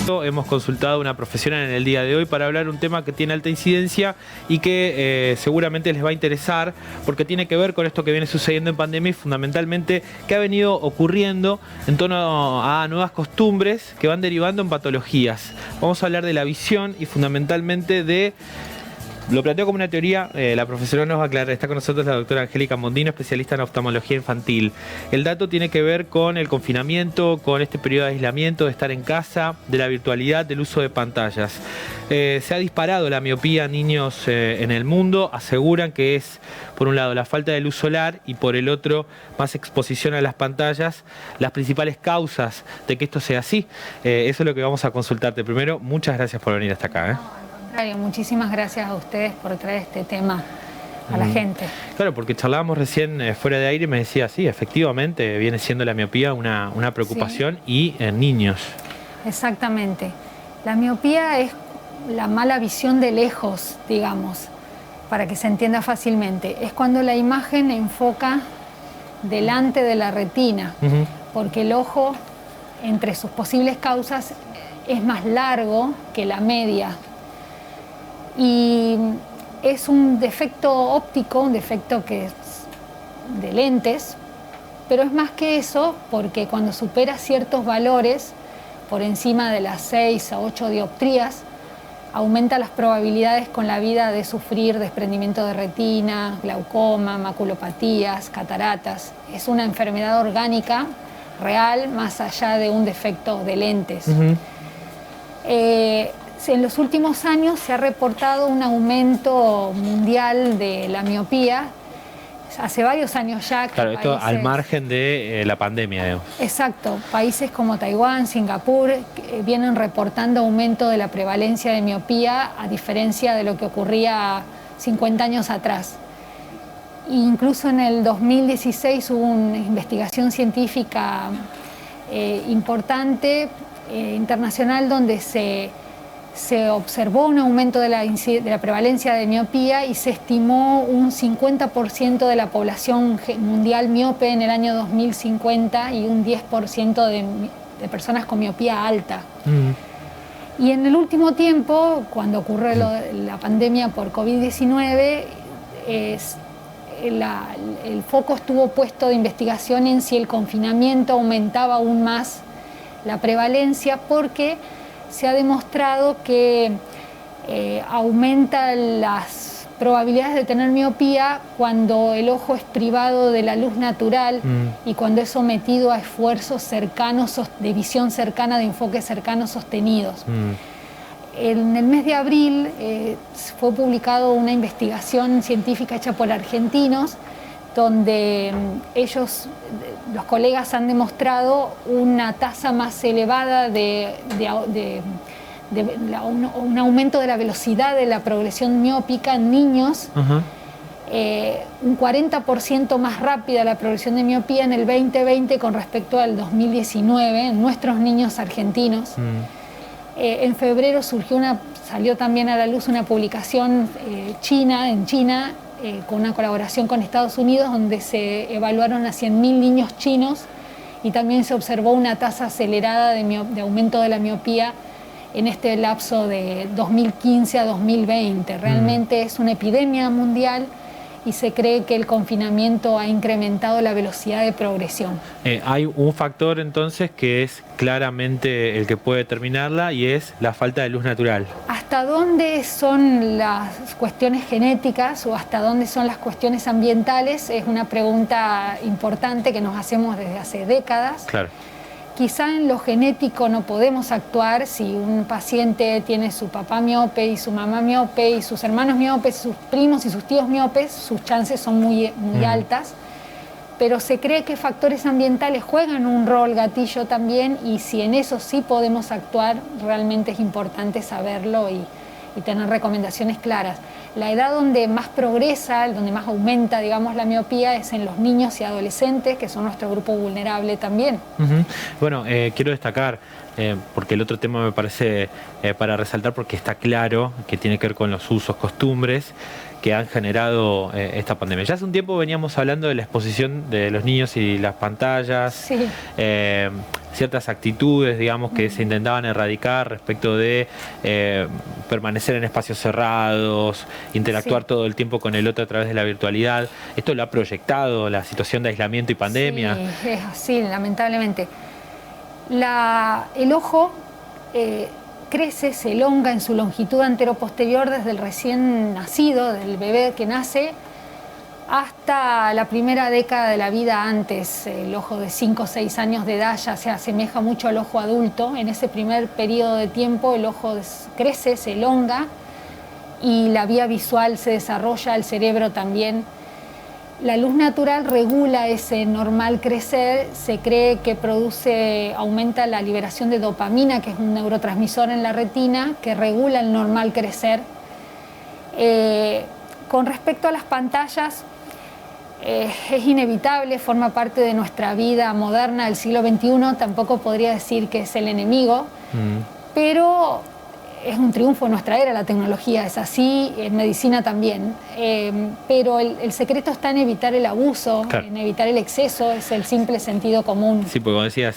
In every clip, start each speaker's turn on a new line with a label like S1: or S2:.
S1: Hemos consultado a una profesional en el día de hoy para hablar un tema que tiene alta incidencia y que seguramente les va a interesar porque tiene que ver con esto que viene sucediendo en pandemia y fundamentalmente que ha venido ocurriendo en torno a nuevas costumbres que van derivando en patologías. Vamos a hablar de la visión y fundamentalmente de... Lo planteo como una teoría, la profesora nos va a aclarar. Está con nosotros la doctora Angélica Mondino, especialista en oftalmología infantil. El dato tiene que ver con el confinamiento, con este periodo de aislamiento, de estar en casa, de la virtualidad, del uso de pantallas. Se ha disparado la miopía en niños en el mundo. Aseguran que es, por un lado, la falta de luz solar y por el otro, más exposición a las pantallas, las principales causas de que esto sea así. Eso es lo que vamos a consultarte. Primero, muchas gracias por venir hasta acá.
S2: Muchísimas gracias a ustedes por traer este tema a la gente.
S1: Claro, porque charlábamos recién fuera de aire y me decía, sí, efectivamente viene siendo la miopía una preocupación, sí. Y en niños.
S2: Exactamente. La miopía es la mala visión de lejos, digamos, para que se entienda fácilmente. Es cuando la imagen enfoca delante de la retina, porque el ojo, entre sus posibles causas, es más largo que la media. Y es un defecto óptico, un defecto que es de lentes, pero es más que eso porque cuando supera ciertos valores, por encima de las 6 a 8 dioptrías, aumenta las probabilidades con la vida de sufrir desprendimiento de retina, glaucoma, maculopatías, cataratas. Es una enfermedad orgánica real más allá de un defecto de lentes. En los últimos años se ha reportado un aumento mundial de la miopía, hace varios años ya.
S1: Claro, esto al margen de la pandemia, digamos.
S2: Exacto, países como Taiwán, Singapur, vienen reportando aumento de la prevalencia de miopía a diferencia de lo que ocurría 50 años atrás. Incluso en el 2016 hubo una investigación científica importante, internacional, donde se observó un aumento de la prevalencia de miopía y se estimó un 50% de la población mundial miope en el año 2050 y un 10% de personas con miopía alta. Y en el último tiempo, cuando ocurrió la pandemia por COVID-19, el foco estuvo puesto de investigación en si el confinamiento aumentaba aún más la prevalencia, porque se ha demostrado que aumenta las probabilidades de tener miopía cuando el ojo es privado de la luz natural y cuando es sometido a esfuerzos cercanos, de visión cercana, de enfoque cercano sostenidos. En el mes de abril fue publicada una investigación científica hecha por argentinos, donde los colegas han demostrado una tasa más elevada un aumento de la velocidad de la progresión miópica en niños, un 40% más rápida la progresión de miopía en el 2020 con respecto al 2019 en nuestros niños argentinos. En febrero salió también a la luz una publicación en China, con una colaboración con Estados Unidos, donde se evaluaron a 100.000 niños chinos y también se observó una tasa acelerada de aumento de la miopía en este lapso de 2015 a 2020. Realmente es una epidemia mundial y se cree que el confinamiento ha incrementado la velocidad de progresión.
S1: Hay un factor entonces que es claramente el que puede determinarla y es la falta de luz natural.
S2: ¿Hasta dónde son las cuestiones genéticas o hasta dónde son las cuestiones ambientales? Es una pregunta importante que nos hacemos desde hace décadas.
S1: Claro.
S2: Quizá en lo genético no podemos actuar. Si un paciente tiene su papá miope y su mamá miope y sus hermanos miopes, sus primos y sus tíos miopes, sus chances son muy altas. Pero se cree que factores ambientales juegan un rol gatillo también, y si en eso sí podemos actuar, realmente es importante saberlo y tener recomendaciones claras. La edad donde más progresa, donde más aumenta, digamos, la miopía es en los niños y adolescentes, que son nuestro grupo vulnerable también.
S1: Bueno, quiero destacar, porque el otro tema me parece para resaltar, porque está claro que tiene que ver con los usos, costumbres que han generado esta pandemia. Ya hace un tiempo veníamos hablando de la exposición de los niños y las pantallas.
S2: Sí.
S1: ciertas actitudes, digamos, que se intentaban erradicar respecto de permanecer en espacios cerrados, interactuar todo el tiempo con el otro a través de la virtualidad. ¿Esto lo ha proyectado la situación de aislamiento y pandemia?
S2: Sí, es así, lamentablemente. El ojo crece, se elonga en su longitud anteroposterior desde el recién nacido, del bebé que nace, hasta la primera década de la vida. Antes, el ojo de 5 o 6 años de edad ya se asemeja mucho al ojo adulto. En ese primer periodo de tiempo el ojo crece, se elonga y la vía visual se desarrolla, el cerebro también. La luz natural regula ese normal crecer. Se cree que aumenta la liberación de dopamina, que es un neurotransmisor en la retina, que regula el normal crecer. Con respecto a las pantallas, es inevitable, forma parte de nuestra vida moderna del siglo XXI. Tampoco podría decir que es el enemigo, pero es un triunfo en nuestra era, la tecnología es así, en medicina también, pero el secreto está en evitar el abuso, claro, en evitar el exceso, es el simple sentido común.
S1: Sí, porque como decías,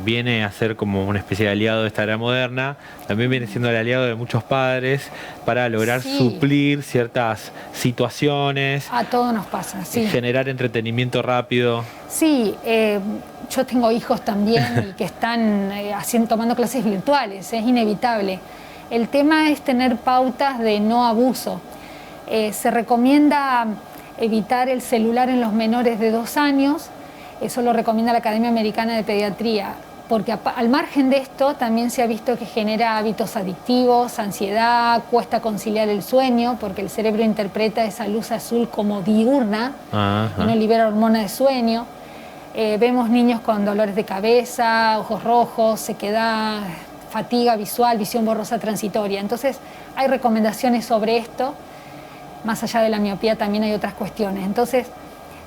S1: viene a ser como una especie de aliado de esta era moderna, también viene siendo el aliado de muchos padres para lograr suplir ciertas situaciones.
S2: A todos nos pasa, sí.
S1: Generar entretenimiento rápido.
S2: Sí, yo tengo hijos también y que están tomando clases virtuales, es inevitable. El tema es tener pautas de no abuso. Se recomienda evitar el celular en los menores de 2 años, eso lo recomienda la Academia Americana de Pediatría, porque al margen de esto también se ha visto que genera hábitos adictivos, ansiedad, cuesta conciliar el sueño, porque el cerebro interpreta esa luz azul como diurna y no libera hormona de sueño. Vemos niños con dolores de cabeza, ojos rojos, sequedad, fatiga visual, visión borrosa transitoria. Entonces hay recomendaciones sobre esto. Más allá de la miopía también hay otras cuestiones. Entonces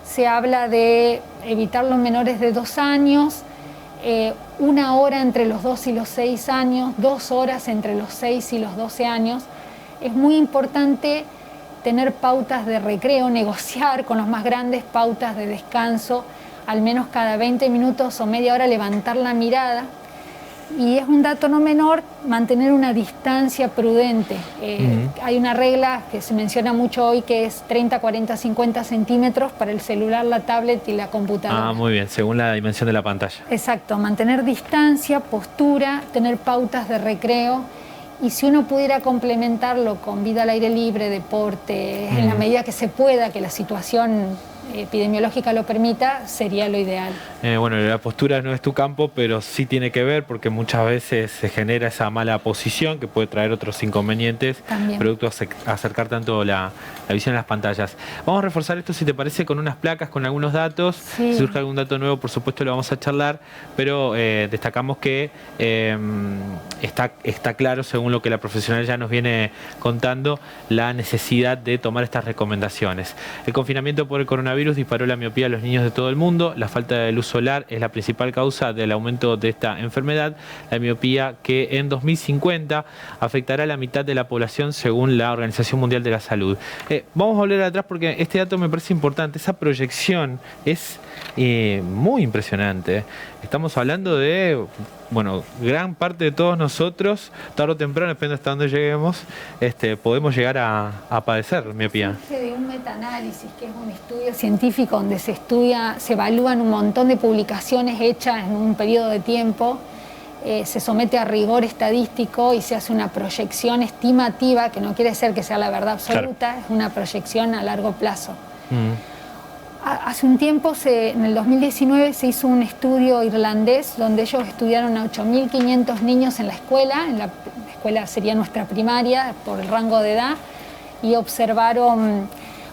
S2: se habla de evitar los menores de 2 años, 1 hora entre los 2 y los 6 años, 2 horas entre los 6 y los 12 años. Es muy importante tener pautas de recreo, negociar con los más grandes pautas de descanso, al menos cada 20 minutos o media hora levantar la mirada. Y es un dato no menor mantener una distancia prudente. Hay una regla que se menciona mucho hoy que es 30, 40, 50 centímetros para el celular, la tablet y la computadora.
S1: Ah, muy bien, según la dimensión de la pantalla.
S2: Exacto, mantener distancia, postura, tener pautas de recreo. Y si uno pudiera complementarlo con vida al aire libre, deporte, en la medida que se pueda, que la situación epidemiológica lo permita, sería lo ideal.
S1: Bueno, la postura no es tu campo, pero sí tiene que ver porque muchas veces se genera esa mala posición que puede traer otros inconvenientes, también, producto de acercar tanto la visión a las pantallas. Vamos a reforzar esto, si te parece, con unas placas, con algunos datos. Si surge algún dato nuevo, por supuesto, lo vamos a charlar, pero destacamos que está claro, según lo que la profesional ya nos viene contando, la necesidad de tomar estas recomendaciones. El confinamiento por el coronavirus disparó la miopía a los niños de todo el mundo. La falta de luz solar es la principal causa del aumento de esta enfermedad, la miopía, que en 2050 afectará a la mitad de la población según la Organización Mundial de la Salud. Vamos a volver atrás porque este dato me parece importante. Esa proyección es muy impresionante. Estamos hablando de, bueno, gran parte de todos nosotros, tarde o temprano, depende hasta dónde lleguemos, podemos llegar a padecer miopía.
S2: Surge de un metaanálisis, que es un estudio científico donde se evalúan un montón de publicaciones hechas en un periodo de tiempo, se somete a rigor estadístico y se hace una proyección estimativa, que no quiere decir que sea la verdad absoluta, claro, es una proyección a largo plazo. Hace un tiempo, en el 2019, se hizo un estudio irlandés donde ellos estudiaron a 8.500 niños en la escuela sería nuestra primaria por el rango de edad, y observaron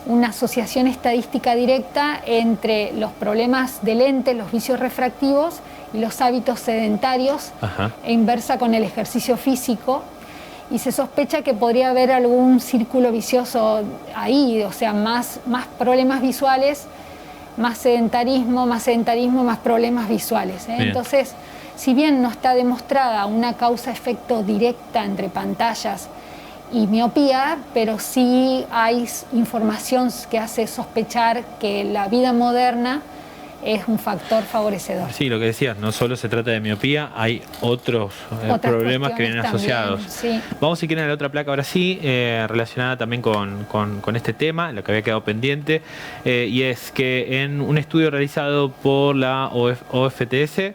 S2: una asociación estadística directa entre los problemas de lente, los vicios refractivos y los hábitos sedentarios, e inversa con el ejercicio físico. Y se sospecha que podría haber algún círculo vicioso ahí, o sea, más problemas visuales, más sedentarismo, más problemas visuales. Entonces, si bien no está demostrada una causa-efecto directa entre pantallas y miopía, pero sí hay información que hace sospechar que la vida moderna es un factor favorecedor.
S1: Sí, lo que decías, no solo se trata de miopía, hay otros problemas que vienen asociados.
S2: Sí.
S1: Vamos si quieren a la otra placa ahora sí, relacionada también con este tema, lo que había quedado pendiente, y es que en un estudio realizado por la OFT,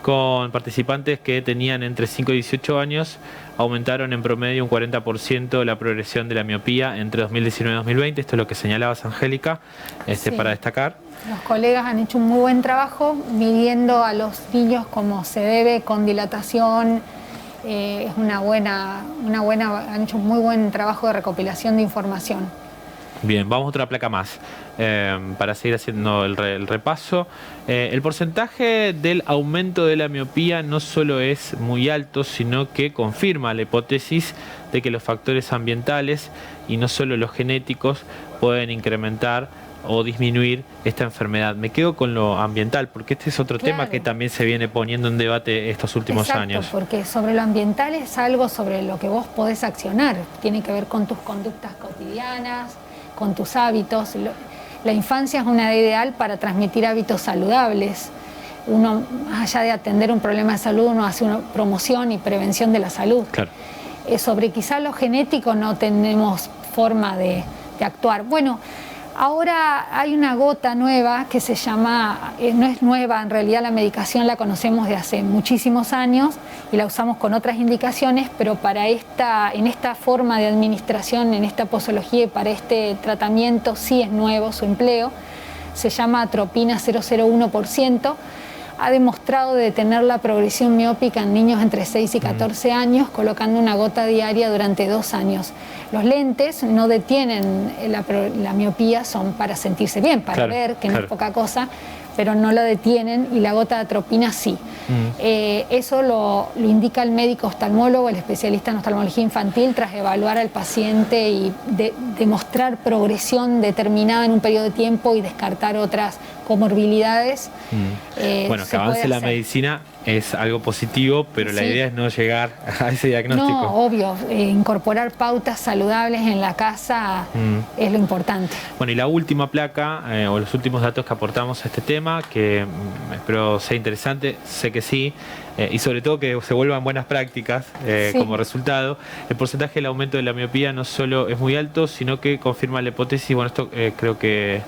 S1: con participantes que tenían entre 5 y 18 años, aumentaron en promedio un 40% la progresión de la miopía entre 2019 y 2020. Esto es lo que señalabas, Angélica,
S2: Sí.
S1: para destacar.
S2: Los colegas han hecho un muy buen trabajo midiendo a los niños como se debe, con dilatación. Es han hecho un muy buen trabajo de recopilación de información.
S1: Bien, vamos a otra placa más para seguir haciendo el repaso. El porcentaje del aumento de la miopía no solo es muy alto, sino que confirma la hipótesis de que los factores ambientales y no solo los genéticos pueden incrementar o disminuir esta enfermedad. Me quedo con lo ambiental, porque este es otro tema que también se viene poniendo en debate estos últimos años.
S2: Porque sobre lo ambiental es algo sobre lo que vos podés accionar. Tiene que ver con tus conductas cotidianas, con tus hábitos. La infancia es una edad ideal para transmitir hábitos saludables. Uno, más allá de atender un problema de salud, uno hace una promoción y prevención de la salud. Claro. Sobre quizá lo genético no tenemos forma de actuar. Bueno, ahora hay una gota nueva que se llama, no es nueva, en realidad la medicación la conocemos de hace muchísimos años y la usamos con otras indicaciones, pero en esta forma de administración, en esta posología y para este tratamiento sí es nuevo su empleo. Se llama atropina 0,01%. Ha demostrado detener la progresión miópica en niños entre 6 y 14 años, colocando una gota diaria durante 2 años. Los lentes no detienen la miopía, son para sentirse bien, para ver, que no es poca cosa, pero no la detienen, y la gota de atropina sí. Eso lo indica el médico oftalmólogo, el especialista en oftalmología infantil, tras evaluar al paciente y demostrar progresión determinada en un periodo de tiempo y descartar otras comorbilidades.
S1: Bueno, que avance la medicina es algo positivo, pero la idea es no llegar a ese diagnóstico.
S2: No, obvio, incorporar pautas saludables en la casa es lo importante.
S1: Bueno, y la última placa, o los últimos datos que aportamos a este tema, que espero sea interesante, sé que sí, y sobre todo que se vuelvan buenas prácticas como resultado. El porcentaje del aumento de la miopía no solo es muy alto, sino que confirma la hipótesis. Bueno, esto creo que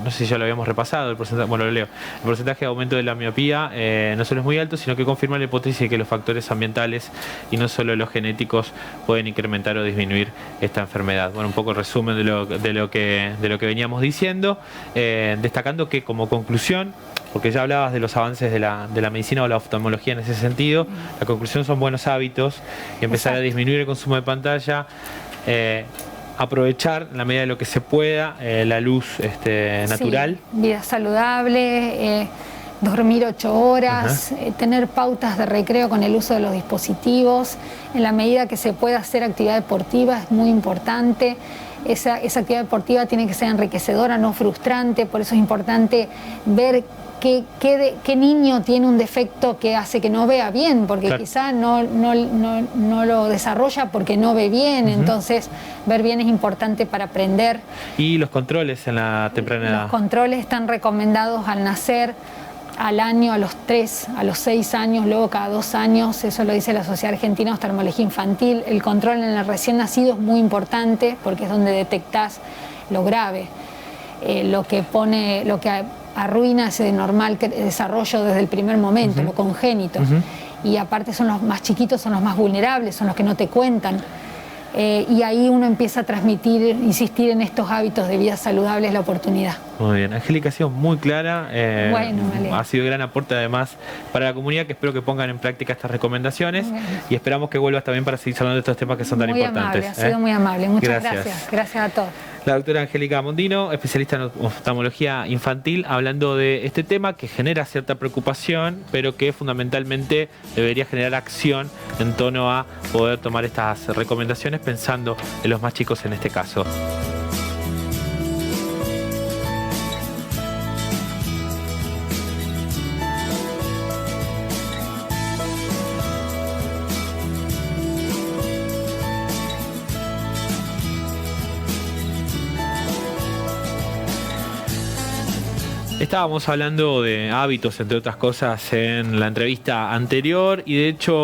S1: no sé si ya lo habíamos repasado, el porcentaje, bueno, lo leo. El porcentaje de aumento de la miopía no solo es muy alto, sino que confirma la hipótesis de que los factores ambientales y no solo los genéticos pueden incrementar o disminuir esta enfermedad. Bueno, un poco el resumen de lo que veníamos diciendo, destacando que como conclusión, porque ya hablabas de los avances de la medicina o la oftalmología en ese sentido, la conclusión son buenos hábitos y empezar a disminuir el consumo de pantalla, aprovechar en la medida de lo que se pueda la luz natural. Sí,
S2: vida saludable, dormir 8 horas, tener pautas de recreo con el uso de los dispositivos. En la medida que se pueda hacer actividad deportiva es muy importante. Esa actividad deportiva tiene que ser enriquecedora, no frustrante, por eso es importante ver qué niño tiene un defecto que hace que no vea bien, porque quizá no lo desarrolla porque no ve bien. Entonces ver bien es importante para aprender.
S1: Y los controles en la temprana edad.
S2: Los controles están recomendados al nacer, al año, a los 3, a los 6 años, luego cada 2 años. Eso lo dice la Sociedad Argentina de Oftalmología Infantil. El control en el recién nacido es muy importante porque es donde detectás lo grave, lo que arruina ese normal desarrollo desde el primer momento, lo congénito. Y aparte son los más chiquitos, son los más vulnerables, son los que no te cuentan. Y ahí uno empieza a transmitir, insistir en estos hábitos de vida saludable, es la oportunidad.
S1: Muy bien, Angélica ha sido muy clara,
S2: bueno,
S1: ha sido gran aporte además para la comunidad, que espero que pongan en práctica estas recomendaciones y esperamos que vuelvas también para seguir hablando de estos temas que son tan importantes.
S2: Muy amable, ha sido muy amable, muchas gracias. Gracias a todos.
S1: La doctora Angélica Mondino, especialista en oftalmología infantil, hablando de este tema que genera cierta preocupación, pero que fundamentalmente debería generar acción en torno a poder tomar estas recomendaciones pensando en los más chicos en este caso. Estábamos hablando de hábitos, entre otras cosas, en la entrevista anterior y de hecho